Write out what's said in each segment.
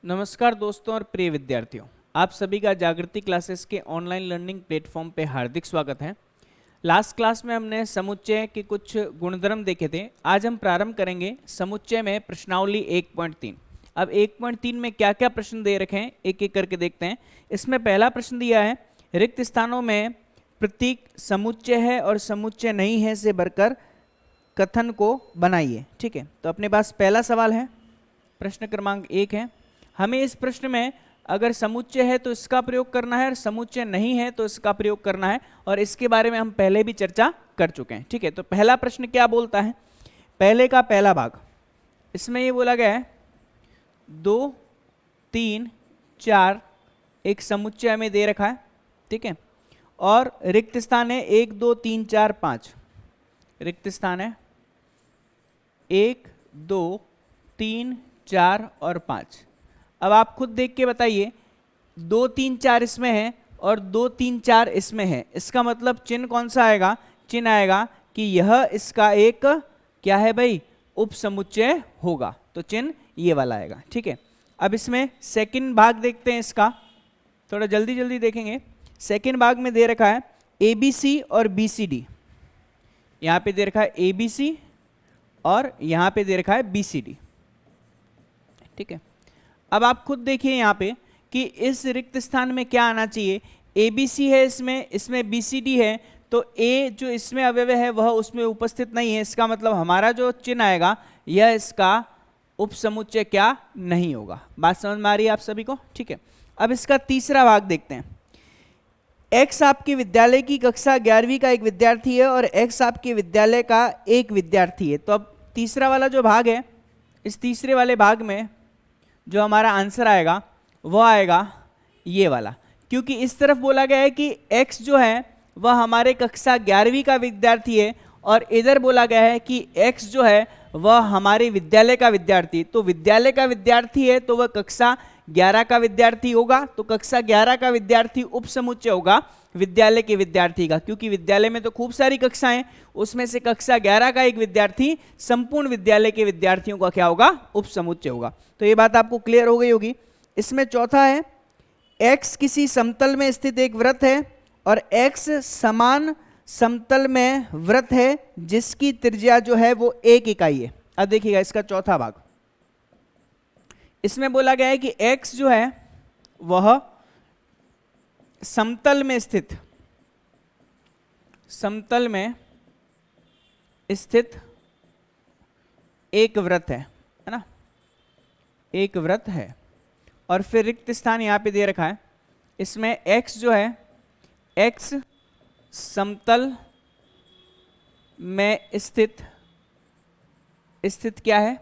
नमस्कार दोस्तों और प्रिय विद्यार्थियों, आप सभी का जागृति क्लासेस के ऑनलाइन लर्निंग प्लेटफॉर्म पे हार्दिक स्वागत है। लास्ट क्लास में हमने समुच्चय के कुछ गुणधर्म देखे थे। आज हम प्रारंभ करेंगे समुच्चय में प्रश्नावली 1.3। अब 1.3 में क्या क्या प्रश्न दे रखे हैं एक एक करके देखते हैं। इसमें पहला प्रश्न दिया है, रिक्त स्थानों में प्रतीक समुच्चय है और समुच्चय नहीं है से भरकर कथन को बनाइए। ठीक है, तो अपने पास पहला सवाल है, प्रश्न क्रमांक 1 है। हमें इस प्रश्न में अगर समुच्चय है तो इसका प्रयोग करना है और समुच्चय नहीं है तो इसका प्रयोग करना है, और इसके बारे में हम पहले भी चर्चा कर चुके हैं। ठीक है, तो पहला प्रश्न क्या बोलता है, पहले का पहला भाग, इसमें ये बोला गया है 2, 3, 4 एक समुच्चय हमें दे रखा है। ठीक है, और रिक्त स्थान है 1, 2, 3, 4, 5 रिक्त स्थान है 1, 2, 3, 4 और 5। अब आप खुद देख के बताइए, 2, 3, 4 इसमें है और 2, 3, 4 इसमें है, इसका मतलब चिन्ह कौन सा आएगा, चिन्ह आएगा कि यह इसका एक क्या है भाई, उपसमुच्चय होगा, तो चिन्ह ये वाला आएगा। ठीक है, अब इसमें सेकंड भाग देखते हैं, इसका थोड़ा जल्दी जल्दी देखेंगे। सेकंड भाग में दे रखा है ABC और BCD, यहाँ पे दे रखा है ABC और यहाँ पे दे रखा है BCD। ठीक है, अब आप खुद देखिए यहाँ पे कि इस रिक्त स्थान में क्या आना चाहिए, ABC है, इसमें BCD है, तो A जो इसमें अवयव है वह उसमें उपस्थित नहीं है, इसका मतलब हमारा जो चिन्ह आएगा यह इसका उपसमुच्चय क्या नहीं होगा। बात समझ में आ रही है आप सभी को? ठीक है, अब इसका तीसरा भाग देखते हैं। X आपके विद्यालय की कक्षा 11वीं का एक विद्यार्थी है और X आपके विद्यालय का एक विद्यार्थी है। तो अब तीसरा वाला जो भाग है, इस तीसरे वाले भाग में जो हमारा आंसर आएगा वह आएगा ये वाला, क्योंकि इस तरफ बोला गया है कि x जो है वह हमारे कक्षा 11वीं का विद्यार्थी है और इधर बोला गया है कि x जो है वह हमारे विद्यालय का विद्यार्थी। तो विद्यालय का विद्यार्थी है तो वह कक्षा 11 का विद्यार्थी होगा, तो कक्षा 11 का विद्यार्थी उपसमुच्चय होगा विद्यालय के विद्यार्थी का, क्योंकि विद्यालय में तो खूब सारी कक्षाएं, उसमें से कक्षा 11 का एक विद्यार्थी संपूर्ण विद्यालय के विद्यार्थियों का क्या होगा, उपसमुच्चय होगा। तो ये बात आपको क्लियर हो गई होगी। इसमें चौथा है, x किसी समतल में स्थित एक वृत्त है और x समान समतल में वृत्त है जिसकी त्रिज्या जो है वो 1 इकाई है। अब देखिएगा इसका चौथा भाग, इसमें बोला गया है कि x जो है वह समतल में स्थित एक वृत्त है ना, एक वृत्त है, और फिर रिक्त स्थान यहां पे दे रखा है। इसमें x जो है, x समतल में स्थित क्या है,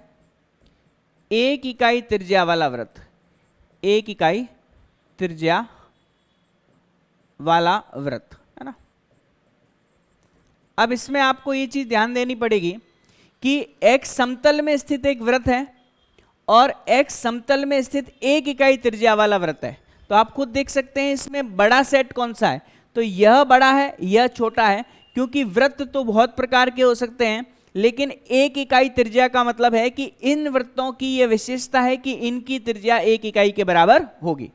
1 इकाई त्रिज्या वाला वृत्त, 1 इकाई त्रिज्या वाला वृत्त है ना। अब इसमें आपको ये चीज ध्यान देनी पड़ेगी कि x समतल में स्थित एक वृत्त है और x समतल में स्थित 1 इकाई त्रिज्या वाला वृत्त है। तो आप खुद देख सकते हैं इसमें बड़ा सेट कौन सा है, तो यह बड़ा है, यह छोटा है, क्योंकि वृत्त तो बहुत प्रकार के हो सकते हैं, लेकिन 1 इकाई त्रिज्या का मतलब है कि इन वृत्तों की यह विशेषता है कि इनकी त्रिज्या 1 इकाई के बराबर होगी।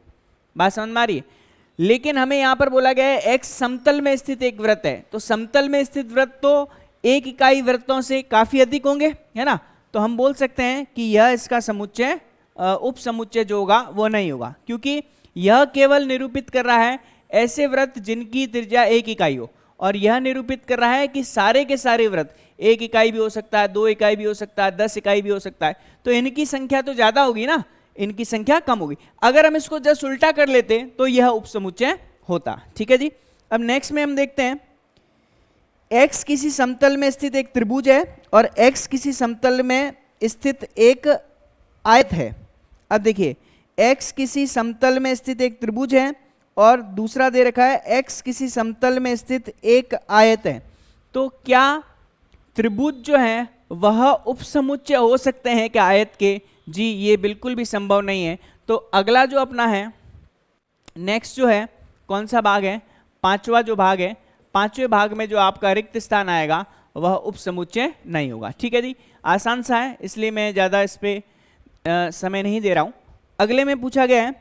बात समझ में आ रही है? लेकिन हमें यहां पर बोला गया है x समतल में स्थित एक वृत्त है, तो समतल में स्थित वृत्त तो 1 इकाई वृत्तों से काफी अधिक होंगे, है ना। तो हम बोल सकते हैं कि यह इसका समुच्चय उपसमुच्चय जो होगा वो नहीं होगा, क्योंकि यह केवल निरूपित कर रहा है ऐसे वृत्त जिनकी त्रिज्या 1 इकाई हो, और यह निरूपित कर रहा है कि सारे के सारे वृत्त 1 इकाई भी हो सकता है, 2 इकाई भी हो सकता है, 10 इकाई भी हो सकता है, तो इनकी संख्या तो ज्यादा होगी ना, इनकी संख्या कम होगी। अगर हम इसको जस्ट उल्टा कर लेते तो यह उपसमुच्चय होता। ठीक है जी, अब नेक्स्ट में हम देखते हैं, x किसी समतल में स्थित एक त्रिभुज है और x किसी समतल में स्थित एक आयत है। अब देखिए, x किसी समतल में स्थित एक त्रिभुज है और दूसरा दे रखा है x किसी समतल में स्थित एक आयत है। तो क्या त्रिभुज जो है वह उपसमुच्चय हो सकते हैं क्या आयत के? जी ये बिल्कुल भी संभव नहीं है। तो अगला जो अपना है नेक्स्ट जो है कौन सा भाग है, पांचवा जो भाग है, पांचवें भाग में जो आपका रिक्त स्थान आएगा वह उपसमुच्चय नहीं होगा। ठीक है जी, आसान सा है, इसलिए मैं ज़्यादा इस पर समय नहीं दे रहा हूँ। अगले में पूछा गया है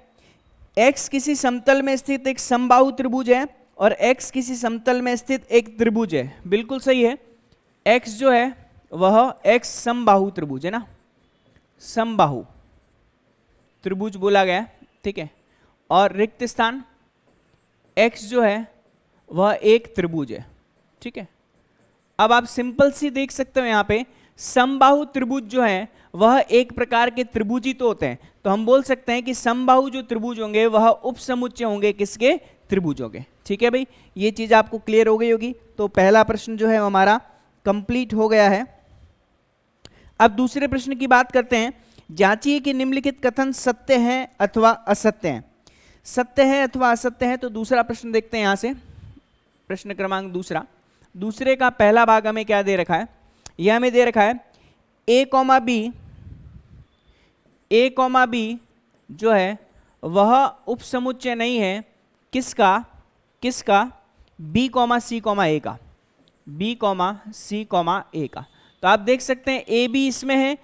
x किसी समतल में स्थित एक समबाहु त्रिभुज है और x किसी समतल में स्थित एक त्रिभुज है। बिल्कुल सही है, x जो है वह x समबाहु त्रिभुज है ना, समबाहु त्रिभुज बोला गया, ठीक है। और रिक्त स्थान x जो है वह एक त्रिभुज है, ठीक है। अब आप सिंपल सी देख सकते हो यहाँ पे समबाहु त्रिभुज जो है वह एक प्रकार के त्रिभुज ही तो होते हैं, तो हम बोल सकते हैं कि समबाहु जो त्रिभुज होंगे वह उपसमुच्चय होंगे किसके, त्रिभुजों के। ठीक है भाई, ये चीज आपको क्लियर हो गई होगी। तो पहला प्रश्न जो है हमारा कंप्लीट हो गया है। अब दूसरे प्रश्न की बात करते हैं। जांचिए कि निम्नलिखित कथन सत्य हैं अथवा असत्य हैं। सत्य है अथवा असत्य है, तो दूसरा प्रश्न देखते हैं यहां से, प्रश्न क्रमांक दूसरे का पहला भाग हमें क्या दे रखा है, यह हमें दे रखा है a, b जो है वह उपसमुच्चय नहीं है किसका, b, c, a का, b, c, a का। तो आप देख सकते हैं a b इसमें है,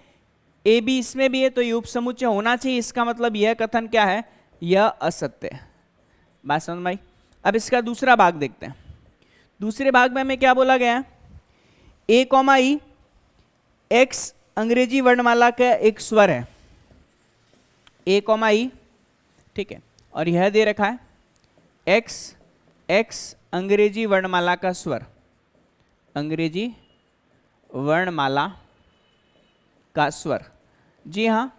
a b इसमें भी है, तो ये उपसमुच्चय होना चाहिए। इसका मतलब यह कथन क्या है, यह असत्य है। बात समझ में आई। अब इसका दूसरा भाग देखते हैं। दूसरे भाग में हमें क्या बोला गया है, a, e x अंग्रेजी वर्णमाला का एक स्वर है, a, e, ठीक है। और यह दे रखा है x अंग्रेजी वर्णमाला का स्वर, अंग्रेजी वर्णमाला का स्वर। जी हाँ,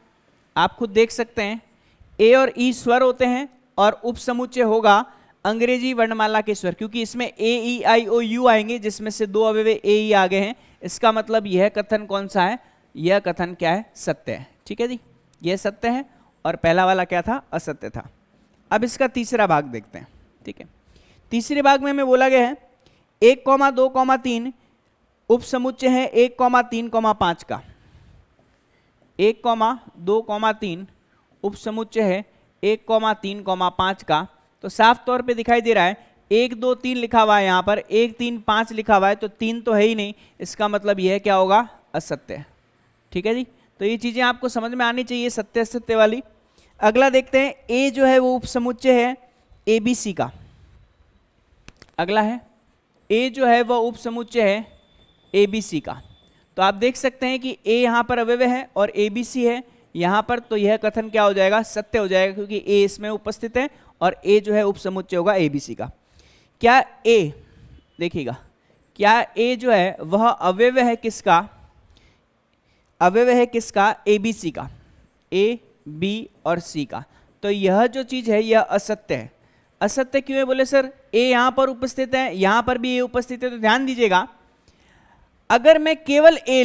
आप खुद देख सकते हैं a और e स्वर होते हैं और उपसमुच्चय होगा अंग्रेजी वर्णमाला के स्वर, क्योंकि इसमें a, e, i, o, u आएंगे, जिसमें से दो अव्यय a, e आ गए हैं। इसका मतलब यह कथन कौन सा है, यह कथन क्या है, सत्य है। ठीक है जी, यह सत्य है और पहला वाला क्या था, असत्य था। अब इसका तीसरा भाग देखते हैं। ठीक है, तीसरे भाग में हमें बोला गया है 1, 2, 3 उपसमुच्चय है 1, 3, 5 का। 1, 2, 3 उपसमुच्चय है 1, 3, 5 का। तो साफ तौर पे दिखाई दे रहा है 1, 2, 3 लिखा हुआ है, यहाँ पर 1, 3, 5 लिखा हुआ है, तो 3 तो है ही नहीं। इसका मतलब यह क्या होगा, असत्य है। ठीक है जी, तो ये चीजें आपको समझ में आनी चाहिए, सत्य असत्य वाली। अगला देखते हैं, ए जो है वो उपसमुच्चय है ए बी सी का। अगला है ए जो है वह उपसमुच्चय है ए बी सी का। तो आप देख सकते हैं कि ए यहाँ पर अव्यय है और ए बी सी है यहाँ पर, तो यह कथन क्या हो जाएगा, सत्य हो जाएगा, क्योंकि ए इसमें उपस्थित है और ए जो है उपसमुच्चय होगा ए बी सी का। क्या ए, देखिएगा, क्या ए जो है वह अव्यय है किसका, अव्यय है किसका, ए बी सी का, ए बी और सी का। तो यह जो चीज है यह असत्य है। असत्य क्यों है, बोले सर ए यहां पर उपस्थित है, यहां पर भी ए उपस्थित है। तो ध्यान दीजिएगा, अगर मैं केवल ए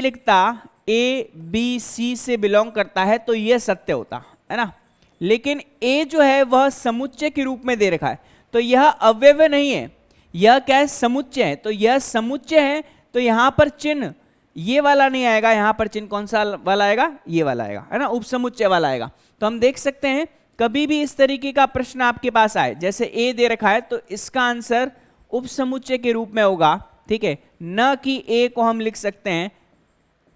लिखता ए बी सी से बिलोंग करता है तो यह सत्य होता है ना। लेकिन ए जो है वह समुच्चय के रूप में दे रखा है, तो यह अव्यय नहीं है, यह क्या है, समुच्चय है। तो यह समुच्चय है, तो यहां पर चिन्ह ये वाला नहीं आएगा, यहां पर चिन्ह कौन सा वाला आएगा, ये वाला आएगा, है ना, उपसमुच्चय वाला आएगा। तो हम देख सकते हैं कभी भी इस तरीके का प्रश्न आपके पास आए, जैसे ए दे रखा है, तो इसका आंसर उपसमुच्चय के रूप में होगा। ठीक है, न कि ए को हम लिख सकते हैं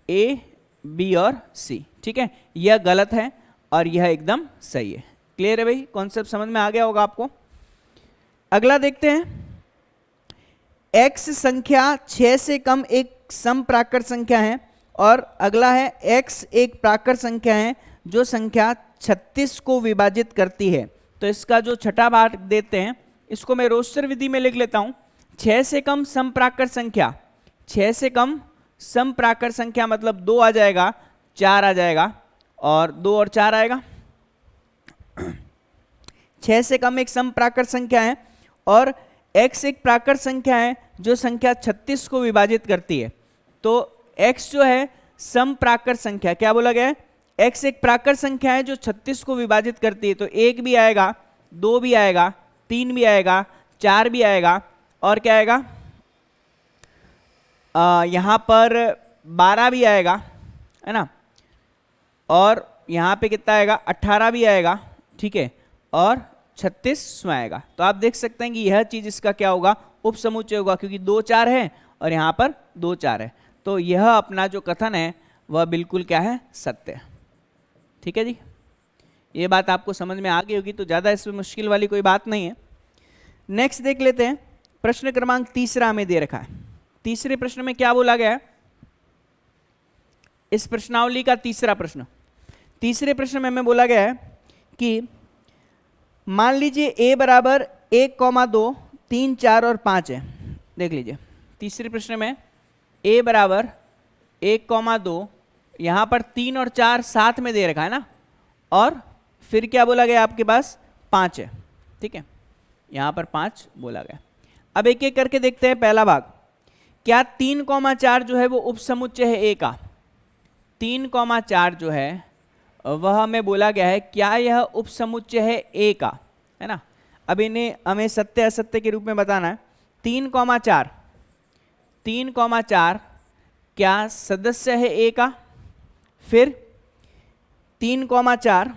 ए बी और सी। ठीक है, यह गलत है और यह एकदम सही है। क्लियर है भाई, कॉन्सेप्ट समझ में आ गया होगा आपको। अगला देखते हैं, x संख्या 6 से कम एक समप्राकृत संख्या है और अगला है x एक प्राकृत संख्या है जो संख्या 36 को विभाजित करती है। तो इसका जो छठा भाग देते हैं, इसको मैं रोस्टर विधि में लिख लेता हूं। 6 से कम समप्राकृत संख्या, 6 से कम समप्राकृत संख्या मतलब 2 आ जाएगा, 4 आ जाएगा और 2 और 4 आएगा। 6 से कम एक समप्राकृत संख्या है और x एक प्राकृत संख्या है जो संख्या 36 को विभाजित करती है। तो x जो है समप्राकृत संख्या, क्या बोला गया है, x एक प्राकृत संख्या है जो 36 को विभाजित करती है। तो 1 भी आएगा, 2 भी आएगा, 3 भी आएगा, 4 भी आएगा और क्या आएगा, यहाँ पर 12 भी आएगा, है ना, और यहाँ पे कितना आएगा, 18 भी आएगा। ठीक है, और 36 आएगा। तो आप देख सकते हैं कि यह चीज इसका क्या होगा, उपसमुच्चय होगा, क्योंकि 2 4 है और यहाँ पर 2 4 है। तो यह अपना जो कथन है वह बिल्कुल क्या है, सत्य है। ठीक ठीक है जी, ये बात आपको समझ में आ गई होगी, तो ज़्यादा इसमें मुश्किल वाली कोई बात नहीं है। नेक्स्ट देख लेते हैं, प्रश्न क्रमांक तीसरा हमें दे रखा है। तीसरे प्रश्न में क्या बोला गया है, इस प्रश्नावली का तीसरा प्रश्न, तीसरे प्रश्न में हमें बोला गया है कि मान लीजिए a बराबर 1,2, 3, 4 और 5 है। देख लीजिए तीसरे प्रश्न में a बराबर 1,2, यहाँ पर 3 और 4 साथ में दे रखा है ना, और फिर क्या बोला गया आपके पास 5 है, ठीक है, यहाँ पर 5 बोला गया। अब एक एक करके देखते हैं। पहला भाग, क्या 3,4 जो है वो उपसमुच्चय है a का? 3,4 जो है वह हमें बोला गया है, क्या यह उपसमुच्चय है a का, है ना। अब इन्हें हमें सत्य असत्य के रूप में बताना है। 3,4 क्या सदस्य है a का? फिर 3,4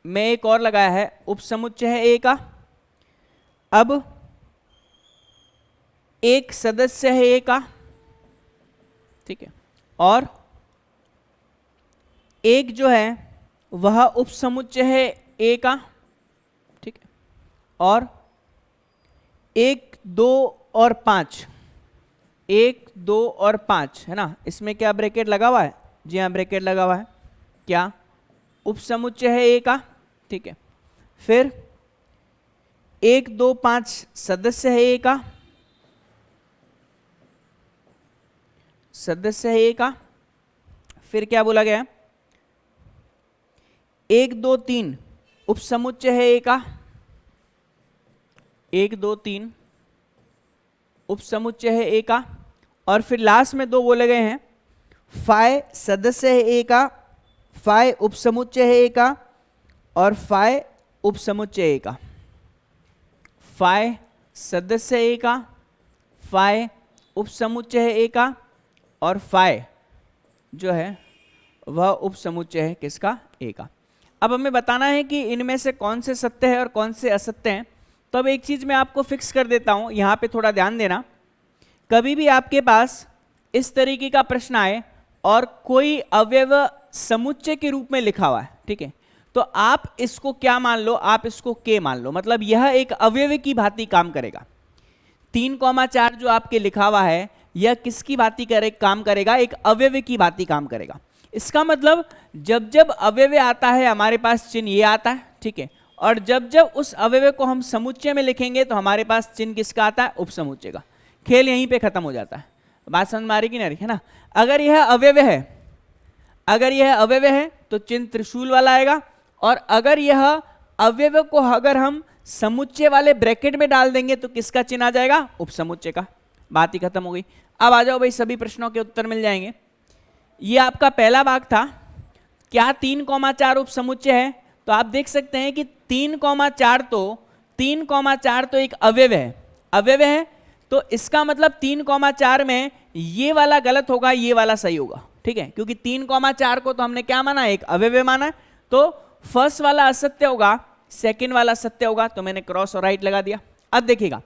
में एक और लगाया है, उपसमुच्चय है a का। अब एक सदस्य है a का, ठीक है, और एक जो है वह उपसमुच्चय है a का, ठीक है, और 1, 2 और 5, 1, 2 और 5 है ना, इसमें क्या ब्रैकेट लगा हुआ है? जी हाँ, ब्रैकेट लगा हुआ है, क्या उपसमुच्चय है a का, ठीक है। फिर 1, 2, 5 सदस्य है a का, सदस्य है a का। फिर क्या बोला गया? 1, 2, 3 उपसमुच्चय है a का, 1, 2, 3 उपसमुच्चय है a का। और फिर लास्ट में 2 बोले गए हैं, फाई सदस्य है a का, फाई उपसमुच्चय है a का, और फाई उपसमुच्चय a का। फाई सदस्य है a का, फाई उपसमुच्चय है a का, और फाई जो है वह उपसमुच्चय है किसका? a का। अब हमें बताना है कि इनमें से कौन से सत्य है और कौन से असत्य हैं। तो अब एक चीज मैं आपको फिक्स कर देता हूं, यहां पे थोड़ा ध्यान देना। कभी भी आपके पास इस तरीके का प्रश्न आए और कोई अवयव समुच्चय के रूप में लिखा हुआ है, ठीक है, तो आप इसको क्या मान लो? आप इसको k मान लो, मतलब यह एक अवयव की भांति काम करेगा। 3,4 जो आपके लिखा हुआ है यह किसकी भांति काम करेगा? एक अवयव की भांति काम करेगा। इसका मतलब जब जब अवयव आता है हमारे पास चिन्ह ये आता है, ठीक है, और जब जब उस अवयव को हम समुच्चय में लिखेंगे तो हमारे पास चिन्ह किसका आता है? उपसमुच्चय का। खेल यहीं पे खत्म हो जाता है। बात समझ में आ रही कि नहीं, है ना। अगर यह अवयव है, अगर यह अवयव है तो चिन्ह त्रिशूल वाला आएगा, और अगर यह अवयव को अगर हम समुच्चय वाले ब्रैकेट में डाल देंगे तो किसका चिन्ह आ जाएगा? उपसमुच्चय का। बात ही खत्म हो गई। अब आ जाओ भाई, सभी प्रश्नों के उत्तर मिल जाएंगे। ये आपका पहला भाग था, क्या 3,4 उपसमुच्चय है? तो आप देख सकते हैं कि 3,4 तो एक अवयव है, अवयव है, तो इसका मतलब 3,4 में ये वाला गलत होगा, ये वाला सही होगा, ठीक है, क्योंकि 3,4 को तो हमने क्या माना? एक अवयव माना है। तो फर्स्ट वाला असत्य होगा, सेकंड वाला सत्य होगा, तो मैंने क्रॉस और राइट लगा दिया। अब देखिएगा,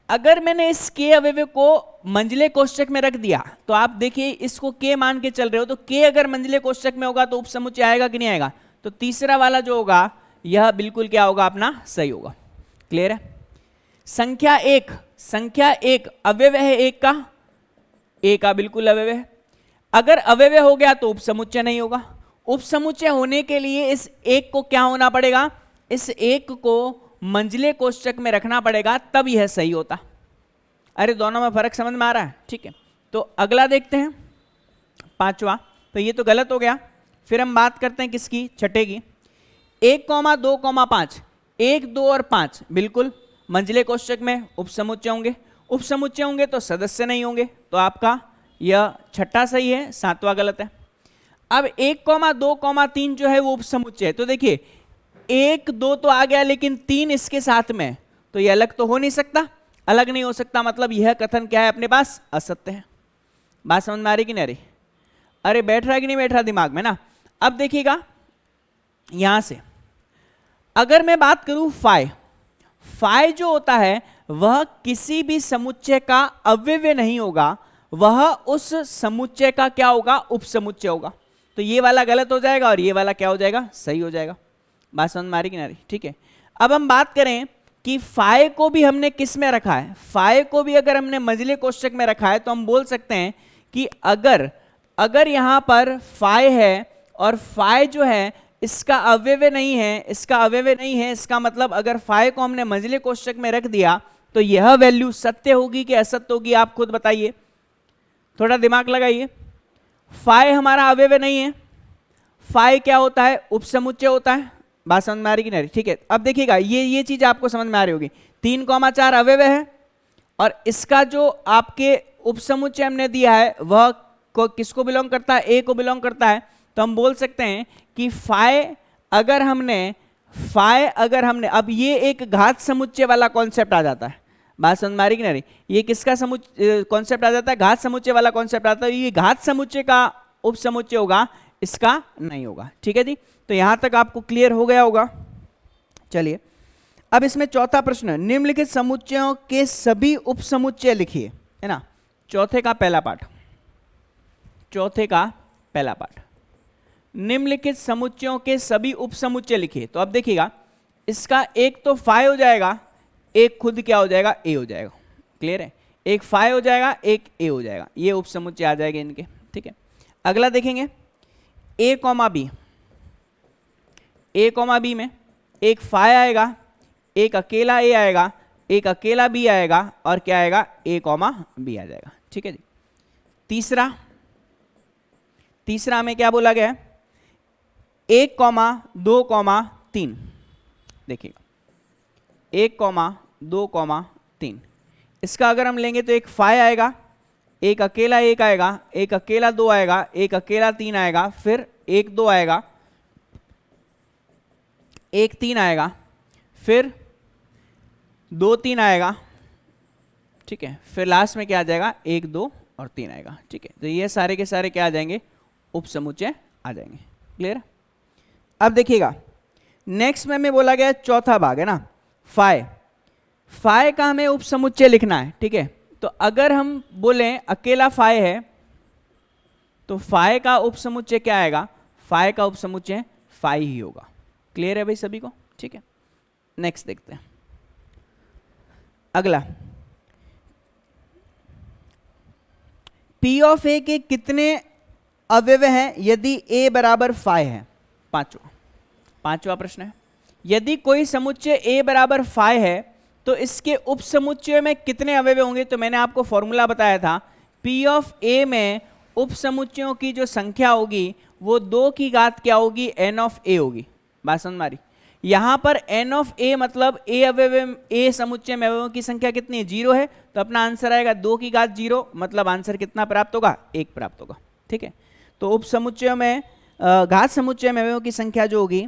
अगर मैंने इस के अवयव को मंझले कोष्ठक में रख दिया तो आप देखिए इसको के मान के चल रहे हो, तो के अगर मंझले कोष्ठक में होगा तो उपसमुच्चय आएगा कि नहीं आएगा? तो तीसरा वाला जो होगा यह बिल्कुल क्या होगा? अपना सही होगा। क्लियर है? संख्या एक अवयव है एक का, ए का बिल्कुल अवयव है। अगर अवयव हो गया तो उपसमुच्चय नहीं होगा। उपसमुच्चय होने के लिए इस एक को क्या होना पड़ेगा? इस एक को मंझले कोष्ठक में रखना पड़ेगा, तब यह सही होता। अरे दोनों में फर्क समझ में आ रहा है? ठीक है, तो अगला देखते हैं, पांचवा। तो ये तो गलत हो गया। फिर हम बात करते हैं किसकी? छठे की। 1, 2, 5, 1, 2 और 5 बिल्कुल मंझले कोष्ठक में उपसमुच्चय होंगे। उपसमुच्चय होंगे तो सदस्य नहीं होंगे, तो आपका यह छठा सही है, सातवां गलत है। अब 1, 2, 3 जो है वो उपसमुच्चय है। तो देखिए 1, 2 तो आ गया, लेकिन 3 इसके साथ में, तो ये अलग तो हो नहीं सकता, अलग नहीं हो सकता, मतलब यह कथन क्या है? अपने पास असत्य है। बात समझ में आ रही कि नहीं आ रही? अरे बैठ रहा है कि नहीं बैठ रहा दिमाग में ना? अब देखिएगा यहां से अगर मैं बात करूं फाई जो होता है वह किसी भी समुच्चय का अवयव नहीं होगा, वह उस समुच्चय का क्या होगा, उपसमुच्चय होगा। तो ये वाला गलत हो जाएगा और ये वाला क्या हो जाएगा, सही हो जाएगा। बात समझ में आ रही कि नहीं? ठीक है, अब हम बात करें कि फाइ को भी हमने किस में रखा है। फाइ को भी अगर हमने मझले कोष्ठक में रखा है तो हम बोल सकते हैं कि अगर यहां पर फाइ है और फाइ जो है इसका अवयव नहीं है, इसका अवयव नहीं है, इसका मतलब अगर फाइ को हमने मझले कोष्ठक में रख दिया तो यह वैल्यू सत्य होगी कि असत्य होगी, आप खुद बताइए, थोड़ा दिमाग लगाइए। फाइ हमारा अवयव नहीं है, फाइ क्या होता है, उपसमुच्चय होता है। बात समझ में आ रही कि नहीं? ठीक है, अब देखिएगा ये चीज आपको समझ में आ रही होगी। 3,4 अवयव है और इसका जो आपके उपसमुच्चय हमने दिया है वह किसको बिलोंग करता है, ए को बिलोंग करता है। तो हम बोल सकते हैं कि फाइ अगर हमने अब ये एक घात समुच्चय वाला कॉन्सेप्ट आ जाता है। बात समझ में आ रही कि नहीं? ये किसका कॉन्सेप्ट आ जाता है, घात समुच्चय वाला कॉन्सेप्ट आता है। ये घात समुच्चय का उपसमुच्चय होगा, इसका नहीं होगा। ठीक है जी, तो यहां तक आपको क्लियर हो गया होगा। चलिए अब इसमें चौथा प्रश्न, निम्नलिखित समुच्चयों के सभी उपसमुच्चय लिखिए, है ना। चौथे का पहला पाठ, निम्नलिखित समुच्चयों के सभी उपसमुच्चय लिखिए। तो अब देखिएगा इसका एक तो फाइ हो जाएगा, एक खुद क्या हो जाएगा, ए हो जाएगा। क्लियर है, एक फाइ हो जाएगा, एक ए हो जाएगा, ये उपसमुच्चय आ जाएंगे इनके। ठीक है, अगला देखेंगे ए कॉमा बी में एक फाइ आएगा, एक अकेला ए आएगा, एक अकेला बी आएगा और क्या आएगा, ए कॉमा बी आ जाएगा। ठीक है जी, तीसरा में क्या बोला गया है, 1,2,3। देखिएगा 1,2,3, इसका अगर हम लेंगे तो एक फाइ आएगा, एक अकेला एक आएगा, एक अकेला 2 आएगा, एक अकेला 3 आएगा, फिर 1 2 आएगा, 1 3 आएगा, फिर 2 3 आएगा। ठीक है, फिर लास्ट में क्या आ जाएगा, 1 2 और 3 आएगा। ठीक है, तो ये सारे के सारे क्या आ जाएंगे, उपसमुच्चय आ जाएंगे। क्लियर? अब देखिएगा नेक्स्ट में हमें बोला गया चौथा भाग है ना, फाइ का हमें उपसमुच्चय लिखना है। ठीक है, तो अगर हम बोलें अकेला फाइ है तो फाइ का उपसमुच्चय क्या आएगा, फाइ का उपसमुच्चय फाइ ही होगा। क्लियर है भाई सभी को? ठीक है, नेक्स्ट देखते हैं। अगला, P ऑफ ए के कितने अवयव हैं यदि A बराबर फाइ है। पांचवा प्रश्न है, यदि कोई समुच्चय A बराबर फाइ है तो इसके उपसमुच्चय में कितने अवयव होंगे। तो मैंने आपको फॉर्मूला बताया था, P ऑफ A में उपसमुच्चयों की जो संख्या होगी वो 2 की घात क्या होगी, n ऑफ A होगी। बात समझ में आ रही? यहां पर n ऑफ A मतलब A समुच्चय में अवयवों की संख्या कितनी है, 0 है, तो अपना आंसर आएगा 2 की घात 0, मतलब आंसर कितना प्राप्त होगा, 1 प्राप्त होगा। ठीक है, तो उपसमुच्चयों में घात समुच्चय में अवयवों की संख्या जो होगी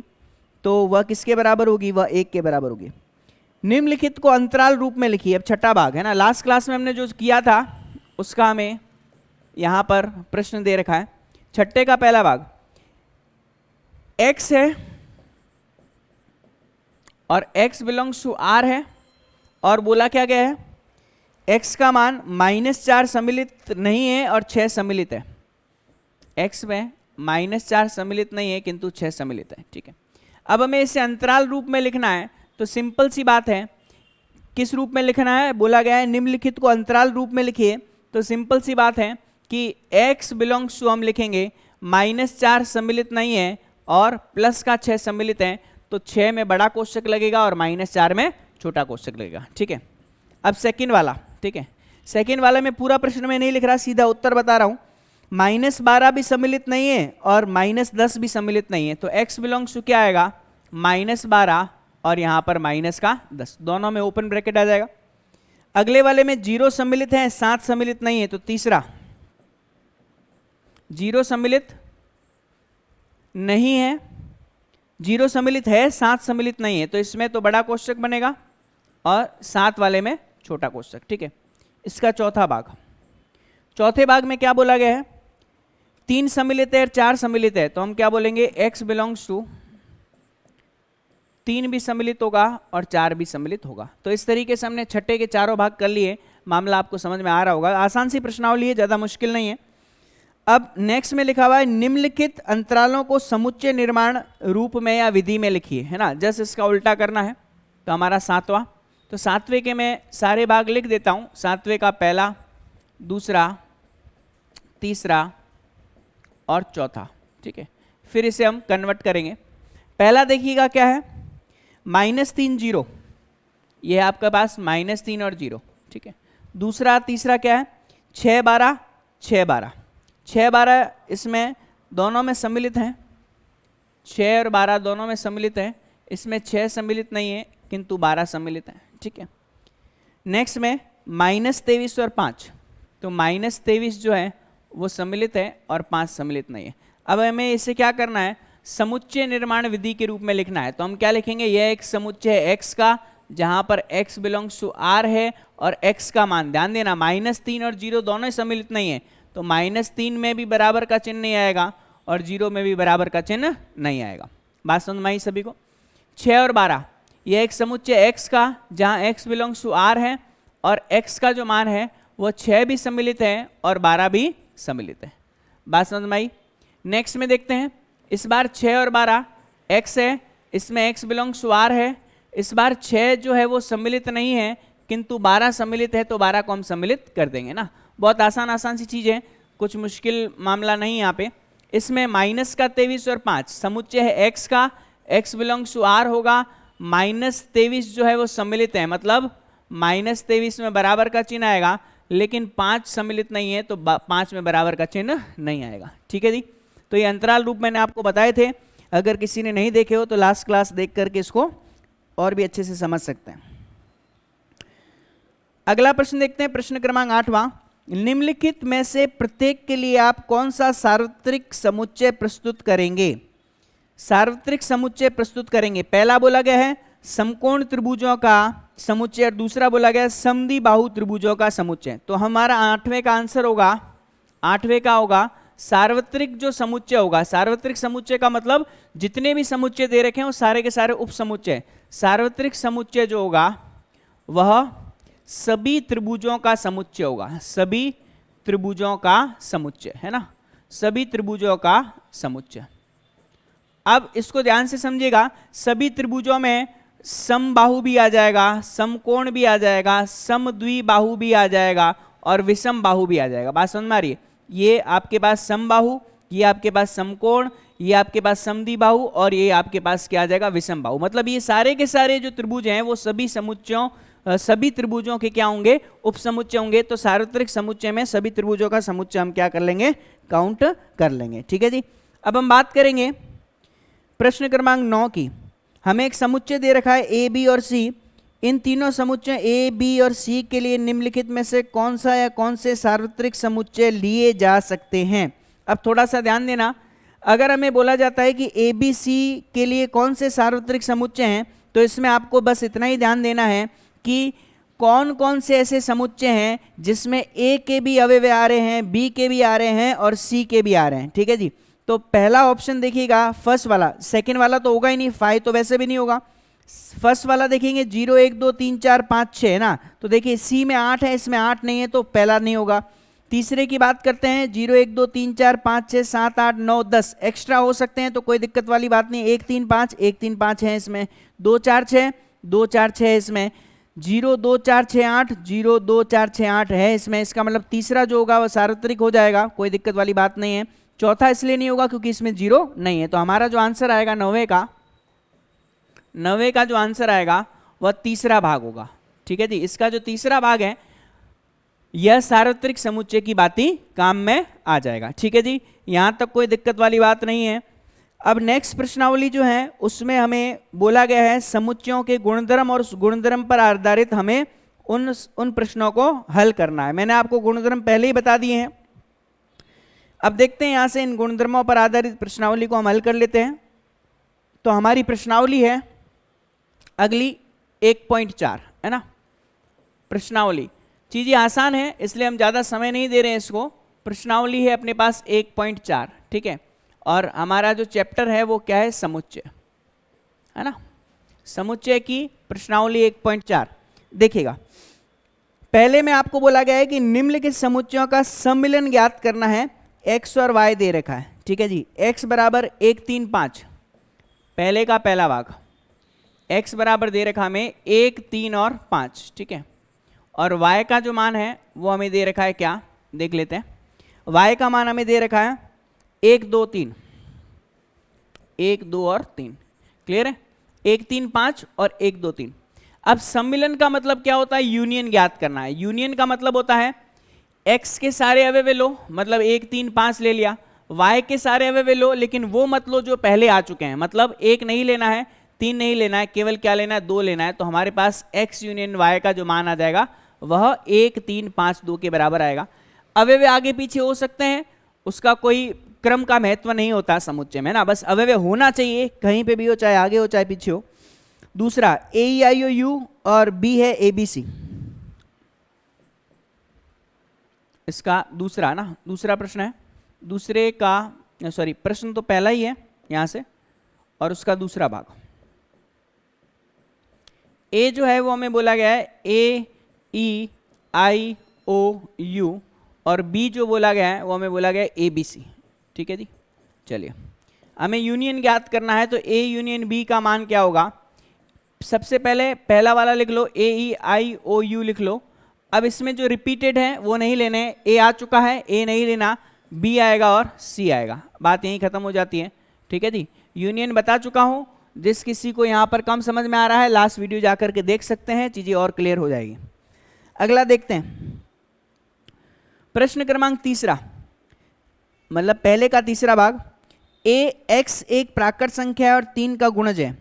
तो वह किसके बराबर होगी, वह 1 के बराबर होगी। निम्नलिखित को अंतराल रूप में लिखिए। अब छठा भाग है ना, लास्ट क्लास में हमने जो किया था उसका हमें यहां पर प्रश्न दे रखा है। छठे का पहला भाग, x है और x बिलोंग्स टू R है और बोला क्या गया है, x का मान -4 सम्मिलित नहीं है और 6 सम्मिलित है। x में -4 सम्मिलित नहीं है किंतु 6 सम्मिलित है। ठीक है, अब हमें इसे अंतराल रूप में लिखना है तो सिंपल सी बात है, किस रूप में लिखना है, बोला गया है निम्नलिखित को अंतराल रूप में लिखिए। तो सिंपल सी बात है कि x बिलोंग्स टू हम लिखेंगे -4 सम्मिलित नहीं है और प्लस का 6 सम्मिलित है, तो 6 में बड़ा कोष्ठक लगेगा और -4 में छोटा कोष्ठक लगेगा। ठीक है, अब सेकंड वाला, ठीक है, सेकंड वाला में पूरा प्रश्न में नहीं लिख रहा, सीधा उत्तर बता रहा हूं। -12 भी सम्मिलित नहीं है और -10 भी सम्मिलित नहीं है, तो x बिलोंग्स टू क्या आएगा, -12 और यहां पर -10, दोनों में ओपन ब्रैकेट आ जाएगा। अगले वाले में 0 सम्मिलित है, 7 सम्मिलित नहीं है, तो तीसरा 0 सम्मिलित नहीं है, 0 सम्मिलित है, 7 सम्मिलित नहीं है, तो इसमें तो बड़ा कोष्ठक बनेगा और 7 वाले में छोटा कोष्ठक। ठीक है, इसका चौथा भाग, चौथे भाग में क्या बोला गया है, 3 सम्मिलित है और 4 सम्मिलित है, तो हम क्या बोलेंगे, x बिलोंग्स टू 3 भी सम्मिलित होगा और 4 भी सम्मिलित होगा। तो इस तरीके से हमने छठे के चारों भाग कर लिए। मामला आपको समझ में आ रहा होगा। आसान सी प्रश्नावली है, ज़्यादा मुश्किल नहीं है। अब नेक्स्ट में लिखा हुआ है निम्नलिखित अंतरालों को समुच्चय निर्माण रूप में या विधि में लिखिए, है ना। जस्ट इसका उल्टा करना है। तो हमारा 7वां, तो 7वें के मैं सारे भाग लिख देता हूँ। 7वें का पहला, दूसरा, तीसरा और चौथा, ठीक है। फिर इसे हम कन्वर्ट करेंगे। पहला देखिएगा क्या है, -3 0, ये है आपके पास -3 और 0, ठीक है। दूसरा, तीसरा क्या है, 6 12 6 12, 6 12 इसमें दोनों में सम्मिलित हैं, 6 और 12 दोनों में सम्मिलित हैं। इसमें 6 सम्मिलित नहीं है किंतु 12 सम्मिलित है, ठीक है। नेक्स्ट में -23 और 5, तो -23 जो है वो सम्मिलित है और 5 सम्मिलित नहीं है। अब हमें इसे क्या करना है, समुच्चय निर्माण विधि के रूप में लिखना है। तो हम क्या लिखेंगे, यह एक समुच्चय है x का, जहां पर x बिलोंग्स टू r है और x का मान, ध्यान देना -3 और 0 दोनों ही सम्मिलित नहीं है, तो -3 में भी बराबर का चिन्ह नहीं आएगा और 0 में भी बराबर का चिन्ह नहीं आएगा। बात समझ में आई सभी को। 6 और 12, यह एक समुच्चय x का, जहां x बिलोंग्स टू r है और x का जो मान है वो 6 भी सम्मिलित है और 12 भी सम्मिलित है। बात समझ में आई। नेक्स्ट में देखते हैं, इस बार 6 और 12 x है, इसमें x बिलोंग्स टू r है। इस बार 6 जो है वो सम्मिलित नहीं है किंतु 12 सम्मिलित है, तो 12 को हम सम्मिलित कर देंगे ना। बहुत आसान सी चीज़ है, कुछ मुश्किल मामला नहीं यहाँ पे। इसमें -23 और 5 समुच्चय है x का, x बिलोंग्स टू r होगा, -23 जो है वो सम्मिलित है, मतलब -23 में बराबर का चिन्ह आएगा, लेकिन 5 सम्मिलित नहीं है तो 5 में बराबर का चिन्ह नहीं आएगा, ठीक है जी। तो ये अंतराल रूप मैंने आपको बताए थे, अगर किसी ने नहीं देखे हो तो लास्ट क्लास देख करके इसको और भी अच्छे से समझ सकते हैं। अगला प्रश्न देखते हैं, प्रश्न क्रमांक 8वां। निम्नलिखित में से प्रत्येक के लिए आप कौन सा सार्वत्रिक समुच्चय प्रस्तुत करेंगे। सार्वत्रिक समुच्चय प्रस्तुत करेंगे। पहला बोला गया है समकोण त्रिभुजों का समुच्चय और दूसरा बोला गया है समद्विबाहु त्रिभुजों का समुच्चय। तो हमारा 8वें का आंसर होगा, 8वें का होगा सार्वत्रिक जो समुच्चय होगा। सार्वत्रिक समुच्चय का मतलब जितने भी समुच्चय दे रखे हैं वो सारे के सारे उप समुच्चय। सार्वत्रिक समुच्चय जो होगा वह सभी त्रिभुजों का समुच्चय होगा, सभी त्रिभुजों का समुच्चय, है ना, सभी त्रिभुजों का समुच्चय। अब इसको ध्यान से समझिएगा, सभी त्रिभुजों में समबाहु भी आ जाएगा, समकोण भी आ जाएगा, समद्विबाहु भी आ जाएगा और विषम बाहु भी आ जाएगा। बात समझ में आ रही है। ये आपके पास समबाहु, ये आपके पास समकोण, ये आपके पास समद्विबाहु और ये आपके पास क्या आ जाएगा, विषम बाहु। मतलब ये सारे के सारे जो त्रिभुज हैं वो सभी समुच्चयों, सभी त्रिभुजों के क्या होंगे, उपसमुच्चय होंगे। तो सार्वत्रिक समुच्चय में सभी त्रिभुजों का समुच्चय हम क्या कर लेंगे, काउंट कर लेंगे, ठीक है जी। अब हम बात करेंगे प्रश्न क्रमांक 9 की। हमें एक समुच्चय दे रखा है ए बी और सी। इन तीनों समुच्चय ए बी और सी के लिए निम्नलिखित में से कौन सा या कौन से सार्वत्रिक समुच्चय लिए जा सकते हैं। अब थोड़ा सा ध्यान देना, अगर हमें बोला जाता है कि ए बी सी के लिए कौन से सार्वत्रिक समुच्चय हैं, तो इसमें आपको बस इतना ही ध्यान देना है कि कौन कौन से ऐसे समुच्चय हैं जिसमें ए के भी अवयव आ रहे हैं, बी के भी आ रहे हैं और सी के भी आ रहे हैं, ठीक है जी। तो पहला ऑप्शन देखिएगा, फर्स्ट वाला, सेकंड वाला तो होगा ही नहीं, 5 तो वैसे भी नहीं होगा। फर्स्ट वाला देखेंगे 0 1 2 3 4 5 6 है ना, तो देखिए सी में 8 है, इसमें 8 नहीं है तो पहला नहीं होगा। तीसरे की बात करते हैं, 0 1 2 3 4 5 6 7 8 9 10 एक्स्ट्रा हो सकते हैं तो कोई दिक्कत वाली बात नहीं। 1 3 5 1 3 5 है इसमें, 2 4 6 2 4 6 है इसमें, 0 2 4 6 8 0 2 4 6 8 है इसमें। इसका मतलब तीसरा जो होगा वो सार्वत्रिक हो जाएगा, कोई दिक्कत वाली बात नहीं है। चौथा इसलिए नहीं होगा क्योंकि इसमें 0 नहीं है। तो हमारा जो आंसर आएगा 9वें का जो आंसर आएगा वह तीसरा भाग होगा, ठीक है जी। इसका जो तीसरा भाग है यह सार्वत्रिक समुच्चय की बात ही काम में आ जाएगा, ठीक है जी। यहां तक कोई दिक्कत वाली बात नहीं है। अब नेक्स्ट प्रश्नावली जो है उसमें हमें बोला गया है समुच्चयों के गुणधर्म और उस गुणधर्म पर आधारित हमें उन प्रश्नों को हल करना है। मैंने आपको गुणधर्म पहले ही बता दिए हैं। अब देखते हैं यहां से इन गुणधर्मों पर आधारित प्रश्नावली को हम हल कर लेते हैं। तो हमारी प्रश्नावली है अगली 1.4, है ना। प्रश्नावली चीजें आसान है इसलिए हम ज्यादा समय नहीं दे रहे हैं इसको। प्रश्नावली है अपने पास 1.4, ठीक है। और हमारा जो चैप्टर है वो क्या है, समुच्चय, है ना। समुच्चय की प्रश्नावली 1.4 देखिएगा। पहले में आपको बोला गया है कि निम्नलिखित समुच्चयों का सम्मिलन ज्ञात करना है, x और y दे रखा है, ठीक है जी। x बराबर 1 3 5, पहले का पहला भाग, x बराबर दे रखा हमें 1 3 और 5, ठीक है। और y का जो मान है वो हमें दे रखा है, क्या देख लेते हैं। y का मान हमें दे रखा है 1 2 3, 1 2 और 3, क्लियर है, 1 3 5 और 1 2 3। अब सम्मिलन का मतलब क्या होता है, यूनियन ज्ञात करना है। यूनियन का मतलब होता है x के सारे अवयव लो, मतलब 1 3 5 ले लिया, y के सारे अवयव लो लेकिन वो मत लो जो पहले आ चुके हैं, मतलब 1 नहीं लेना है, 3 नहीं लेना है, केवल क्या लेना है, 2 लेना है। तो हमारे पास x यूनियन y का जो मान आ जाएगा वह 1 3 5 2 के बराबर आएगा। अवयव आगे पीछे हो सकते हैं, उसका कोई क्रम का महत्व नहीं होता समुच्चय में ना, बस अवयव होना चाहिए, कहीं पे भी हो, चाहे आगे हो चाहे पीछे हो। दूसरा ए ई आई ओ यू और बी है ए बी सी, इसका दूसरा ना, दूसरा प्रश्न है, दूसरे का सॉरी प्रश्न तो पहला ही है यहां से, और उसका दूसरा भाग। ए जो है वो हमें बोला गया है ए ई आई ओ यू, और बी जो बोला गया है वो हमें बोला गया है ए बी सी, ठीक है जी। चलिए हमें यूनियन ज्ञात करना है, तो ए यूनियन बी का मान क्या होगा। सबसे पहले पहला वाला लिख लो, ए ई आई ओ यू लिख लो। अब इसमें जो रिपीटेड है वो नहीं लेने, ए आ चुका है, ए नहीं लेना, बी आएगा और सी आएगा, बात यहीं खत्म हो जाती है, ठीक है जी। यूनियन बता चुका हूं, जिस किसी को यहां पर कम समझ में आ रहा है लास्ट वीडियो जाकर के देख सकते हैं, चीजें और क्लियर हो जाएगी। अगला देखते हैं, प्रश्न क्रमांक तीसरा, मतलब पहले का तीसरा भाग। ए एक्स एक प्राकृत संख्या है और 3 का गुणज है।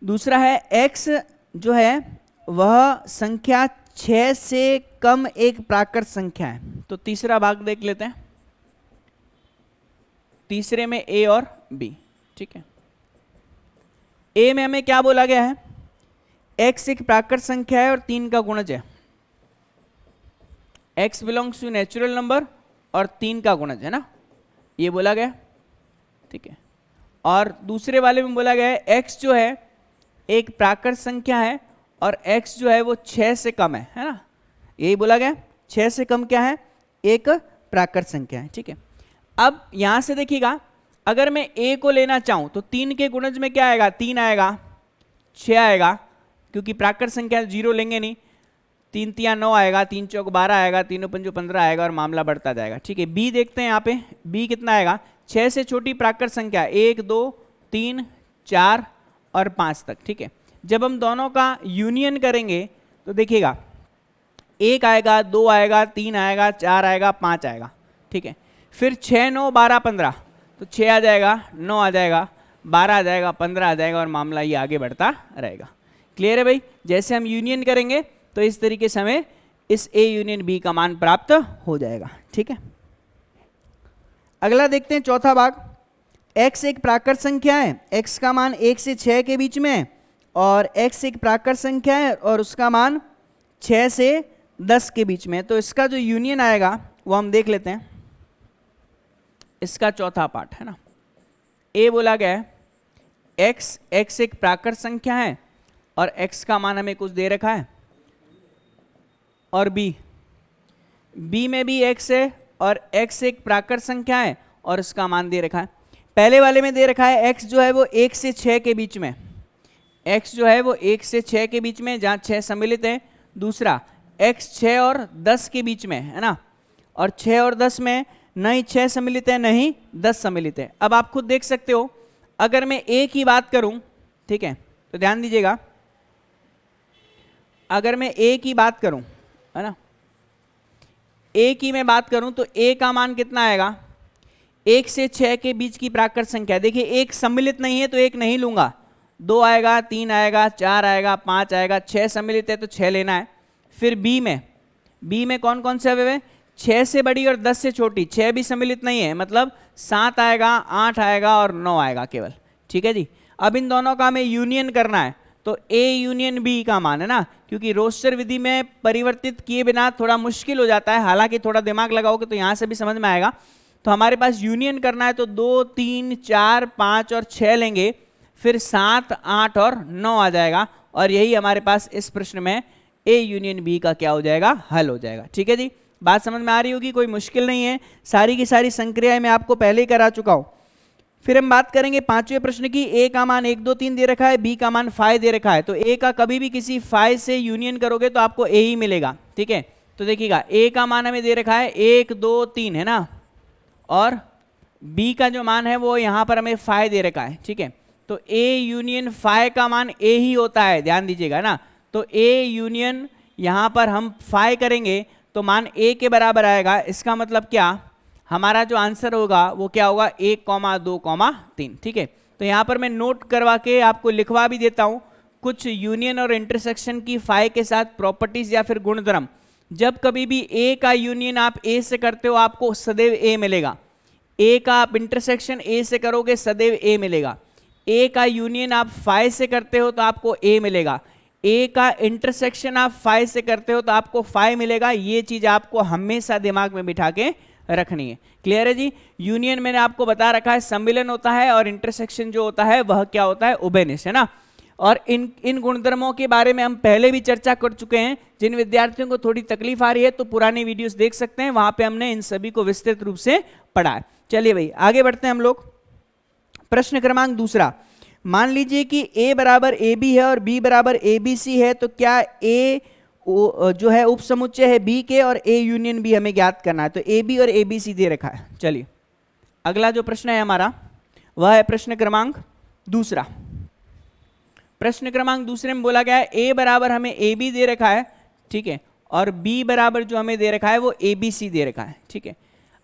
दूसरा है x जो है वह संख्या 6 से कम एक प्राकृत संख्या है। तो तीसरा भाग देख लेते हैं, तीसरे में a और b, ठीक है। a में हमें क्या बोला गया है, x एक प्राकृत संख्या है और 3 का गुणज है, x belongs to natural number और 3 का गुणज है ना, ये बोला गया, ठीक है। और दूसरे वाले में बोला गया है x जो है एक प्राकृत संख्या है और x जो है वो 6 से कम है ना, यही बोला गया, 6 से कम क्या है, एक प्राकृत संख्या है, ठीक है। अब यहां से देखिएगा, अगर मैं a को लेना चाहूं तो 3 के गुणज में क्या आएगा, 3 आएगा, 6 आएगा, क्योंकि प्राकृत संख्या 0 लेंगे नहीं, 3 3 9 आएगा, 3 चौक 12 आएगा, 3 5 15 आएगा और मामला बढ़ता जाएगा, ठीक है। b देखते हैं यहाँ पे, b कितना आएगा, 6 से छोटी प्राकृत संख्या 1 2 3 4 और 5 तक, ठीक है। जब हम दोनों का यूनियन करेंगे तो देखिएगा 1 आएगा, 2 आएगा, 3 आएगा, 4 आएगा, 5 आएगा, ठीक है। फिर 6 9 12 15, तो 6 आ जाएगा, 9 आ जाएगा, 12 आ जाएगा, 15 आ जाएगा और मामला ये आगे बढ़ता रहेगा। क्लियर है भाई, जैसे हम यूनियन करेंगे तो इस तरीके से हमें इस ए यूनियन बी का मान प्राप्त हो जाएगा, ठीक है। अगला देखते हैं चौथा भाग। x एक प्राकृत संख्या है, x का मान 1 से 6 के बीच में है, और x एक प्राकृत संख्या है और उसका मान 6 से 10 के बीच में है। तो इसका जो यूनियन आएगा वो हम देख लेते हैं, इसका चौथा पार्ट है ना। a बोला गया है x एक प्राकृत संख्या है और x का मान हमें कुछ दे रखा है, और b में भी x है और x एक प्राकृत संख्या है और इसका मान दे रखा है। पहले वाले में दे रखा है x जो है वो 1 से 6 के बीच में, x जो है वो 1 से 6 के बीच में, जहाँ 6 सम्मिलित है। दूसरा x 6 और 10 के बीच में है ना, और 6 और 10 में नहीं 6 सम्मिलित है नहीं 10 सम्मिलित है। अब आप खुद देख सकते हो, अगर मैं a की बात करूं, ठीक है, तो ध्यान दीजिएगा, अगर मैं a की बात करूं, है ना, a की मैं बात करूं तो a का मान कितना आएगा, 1 से 6 के बीच की प्राकृत संख्या। देखिए एक सम्मिलित नहीं है तो एक नहीं लूंगा, 2 आएगा, 3 आएगा, 4 आएगा, 5 आएगा, 6 सम्मिलित है तो 6 लेना है। फिर b में कौन कौन से अवयव है, 6 से बड़ी और 10 से छोटी, 6 भी सम्मिलित नहीं है, मतलब 7 आएगा, 8 आएगा और 9 आएगा केवल, ठीक है जी। अब इन दोनों का हमें यूनियन करना है, तो a यूनियन b का मान है ना, क्योंकि रोस्टर विधि में परिवर्तित किए बिना थोड़ा मुश्किल हो जाता है, हालांकि थोड़ा दिमाग लगाओगे तो यहाँ से भी समझ में आएगा। तो हमारे पास यूनियन करना है तो 2 3 4 5 और 6 लेंगे, फिर 7 8 और 9 आ जाएगा, और यही हमारे पास इस प्रश्न में ए यूनियन बी का क्या हो जाएगा, हल हो जाएगा। ठीक है जी, बात समझ में आ रही होगी, कोई मुश्किल नहीं है, सारी की सारी संक्रियाएं मैं आपको पहले ही करा चुका हूं। फिर हम बात करेंगे पांचवें प्रश्न की। ए का मान 1 2 3 दे रखा है, बी का मान 5 दे रखा है, तो ए का कभी भी किसी 5 से यूनियन करोगे तो आपको ए ही मिलेगा। ठीक है, तो देखिएगा ए का मान हमें दे रखा है 1 2 3 है ना, और बी का जो मान है वो यहाँ पर हमें 5 दे रखा है। ठीक है, तो ए यूनियन 5 का मान ए ही होता है, ध्यान दीजिएगा ना। तो ए यूनियन यहाँ पर हम 5 करेंगे तो मान ए के बराबर आएगा। इसका मतलब क्या, हमारा जो आंसर होगा वो क्या होगा, 1 2 3। ठीक है, तो यहाँ पर मैं नोट करवा के आपको लिखवा भी देता हूँ कुछ यूनियन और इंटरसेक्शन की 5 के साथ प्रॉपर्टीज या फिर गुणधर्म। जब कभी भी ए का यूनियन आप ए से करते हो आपको सदैव ए मिलेगा, ए का आप इंटरसेक्शन ए से करोगे सदैव ए मिलेगा, ए का यूनियन आप 5 से करते हो तो आपको ए मिलेगा, ए का इंटरसेक्शन आप 5 से करते हो तो आपको 5 मिलेगा। ये चीज आपको हमेशा दिमाग में बिठा के रखनी है। क्लियर है जी, यूनियन मैंने आपको बता रखा है सम्मिलन होता है, और इंटरसेक्शन जो होता है वह क्या होता है, उभयनिष्ठ, है ना। और इन गुणधर्मों के बारे में हम पहले भी चर्चा कर चुके हैं। जिन विद्यार्थियों को थोड़ी तकलीफ आ रही है तो पुरानी वीडियोस देख सकते हैं, वहां पे हमने इन सभी को विस्तृत रूप से पढ़ा है। चलिए भाई आगे बढ़ते हैं हम लोग। प्रश्न क्रमांक दूसरा, मान लीजिए कि a बराबर ए बी है और b बराबर ए बी सी है, तो क्या a जो है उपसमुच्चय है b के, और a यूनियन b हमें ज्ञात करना है। तो ए बी और ए बी सी दे रखा है। चलिए अगला जो प्रश्न है हमारा वह है प्रश्न क्रमांक दूसरा। प्रश्न क्रमांक दूसरे में बोला गया है a बराबर हमें ए बी दे रखा है, ठीक है, और b बराबर जो हमें दे रखा है वो ए बी सी दे रखा है। ठीक है,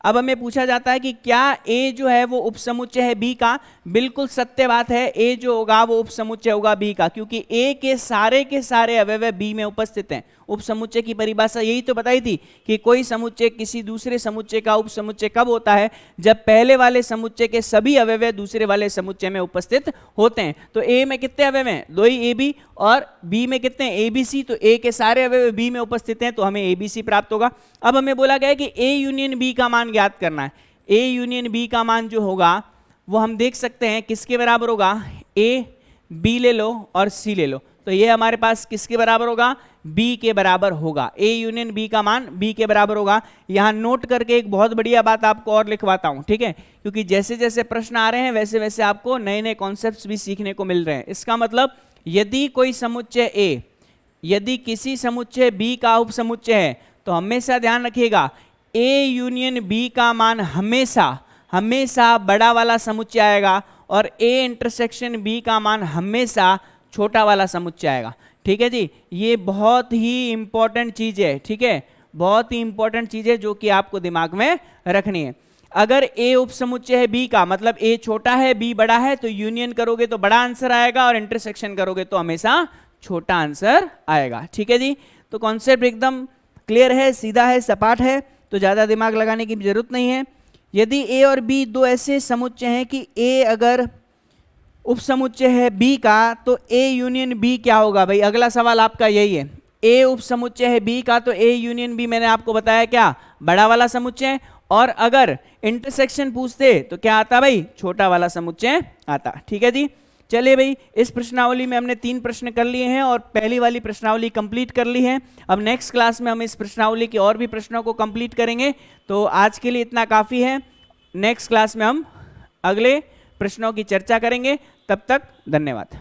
अब हमें पूछा जाता है कि क्या a जो है वो उपसमुच्चय है b का। बिल्कुल सत्य बात है, a जो होगा वो उपसमुच्चय होगा b का, क्योंकि a के सारे अवयव b में उपस्थित हैं। उपसमुच्चय की परिभाषा यही तो बताई थी कि कोई समुच्चय किसी दूसरे समुच्चय का उपसमुच्चय कब होता है, जब पहले वाले समुच्चय के सभी अवयव दूसरे वाले समुच्चय में उपस्थित होते हैं। तो a में कितने अवयव हैं, 2 ही ab, और b में कितने a b c, तो a के सारे अवयव b में उपस्थित हैं तो हमें a b c प्राप्त होगा। अब हमें बोला गया है कि a यूनियन b का मान ज्ञात करना है। a यूनियन b का मान जो होगा वो हम देख सकते हैं किसके बराबर होगा, a b ले लो और c ले लो, तो ये हमारे पास किसके बराबर होगा, b के बराबर होगा। a यूनियन b का मान b के बराबर होगा। यहां नोट करके एक बहुत बढ़िया बात आपको और लिखवाता हूं, ठीक है, क्योंकि जैसे जैसे प्रश्न आ रहे हैं वैसे वैसे आपको नए नए कॉन्सेप्ट्स भी सीखने को मिल रहे हैं। इसका मतलब यदि कोई समुच्चय a यदि किसी समुच्चय b का उपसमुच्चय है तो हमेशा ध्यान रखिएगा a यूनियन b का मान हमेशा बड़ा वाला समुच्चय आएगा, और a इंटरसेक्शन b का मान हमेशा छोटा वाला समुच्चय आएगा। ठीक है जी, ये बहुत ही इंपॉर्टेंट चीज है। ठीक है, बहुत ही इंपॉर्टेंट चीज है जो कि आपको दिमाग में रखनी है। अगर a उपसमुच्चय है b का, मतलब a छोटा है b बड़ा है, तो यूनियन करोगे तो बड़ा आंसर आएगा, और इंटरसेक्शन करोगे तो हमेशा छोटा आंसर आएगा। ठीक है जी, तो कॉन्सेप्ट एकदम क्लियर है, सीधा है, सपाट है, तो ज्यादा दिमाग लगाने की जरूरत नहीं है। यदि a और b दो ऐसे समुच्चय हैं कि a अगर उपसमुच्चय है b का, तो a यूनियन b क्या होगा भाई, अगला सवाल आपका यही है। a उपसमुच्चय है b का तो a यूनियन b मैंने आपको बताया क्या, बड़ा वाला समुच्चय, और अगर इंटरसेक्शन पूछते तो क्या आता भाई, छोटा वाला समुच्चय आता। ठीक है जी, चलिए भाई, इस प्रश्नावली में हमने 3 प्रश्न कर लिए हैं और पहली वाली प्रश्नावली कंप्लीट कर ली है। अब नेक्स्ट क्लास में हम इस प्रश्नावली के और भी प्रश्नों को कंप्लीट करेंगे। तो आज के लिए इतना काफ़ी है, नेक्स्ट क्लास में हम अगले प्रश्नों की चर्चा करेंगे। तब तक धन्यवाद।